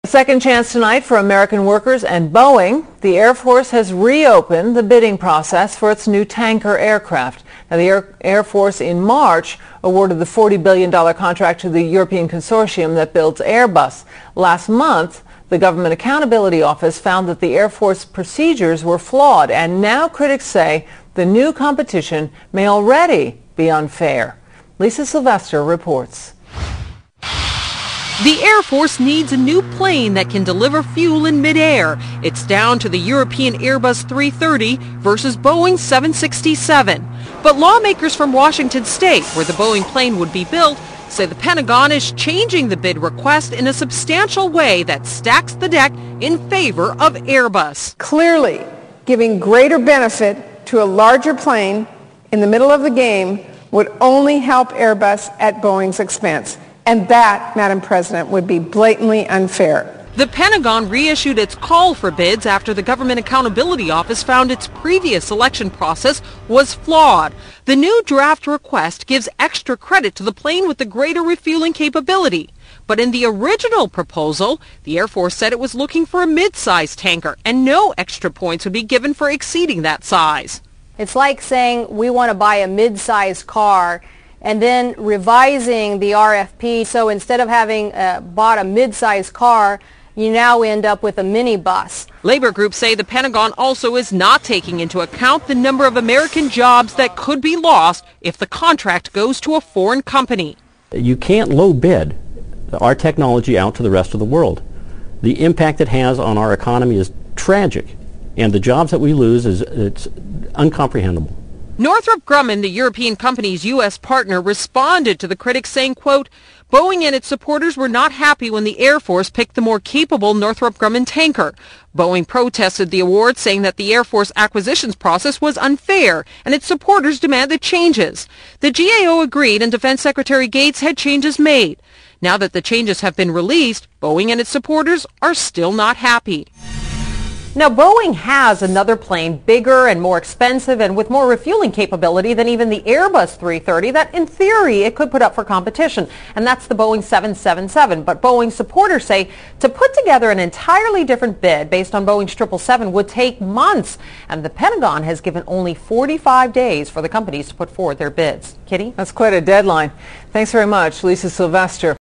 A second chance tonight for American workers and Boeing. The Air Force has reopened the bidding process for its new tanker aircraft. Now, the Air Force in March awarded the $40 billion contract to the European consortium that builds Airbus. Last month, the Government Accountability Office found that the Air Force procedures were flawed, and now critics say the new competition may already be unfair. Lisa Sylvester reports. The Air Force needs a new plane that can deliver fuel in midair. It's down to the European Airbus 330 versus Boeing 767. But lawmakers from Washington State, where the Boeing plane would be built, say the Pentagon is changing the bid request in a substantial way that stacks the deck in favor of Airbus. Clearly, giving greater benefit to a larger plane in the middle of the game would only help Airbus at Boeing's expense. And that, Madam President, would be blatantly unfair. The Pentagon reissued its call for bids after the Government Accountability Office found its previous selection process was flawed. The new draft request gives extra credit to the plane with the greater refueling capability. But in the original proposal, the Air Force said it was looking for a mid-sized tanker, and no extra points would be given for exceeding that size. It's like saying we want to buy a mid-sized car and then revising the RFP, so instead of having bought a mid-sized car, you now end up with a minibus. Labor groups say the Pentagon also is not taking into account the number of American jobs that could be lost if the contract goes to a foreign company. You can't low bid our technology out to the rest of the world. The impact it has on our economy is tragic, and the jobs that we lose it's incomprehensible. Northrop Grumman, the European company's U.S. partner, responded to the critics saying, quote, Boeing and its supporters were not happy when the Air Force picked the more capable Northrop Grumman tanker. Boeing protested the award, saying that the Air Force acquisitions process was unfair, and its supporters demanded changes. The GAO agreed, and Defense Secretary Gates had changes made. Now that the changes have been released, Boeing and its supporters are still not happy. Now, Boeing has another plane bigger and more expensive and with more refueling capability than even the Airbus 330 that, in theory, it could put up for competition, and that's the Boeing 777. But Boeing supporters say to put together an entirely different bid based on Boeing's 777 would take months, and the Pentagon has given only 45 days for the companies to put forward their bids. Kitty? That's quite a deadline. Thanks very much, Lisa Sylvester.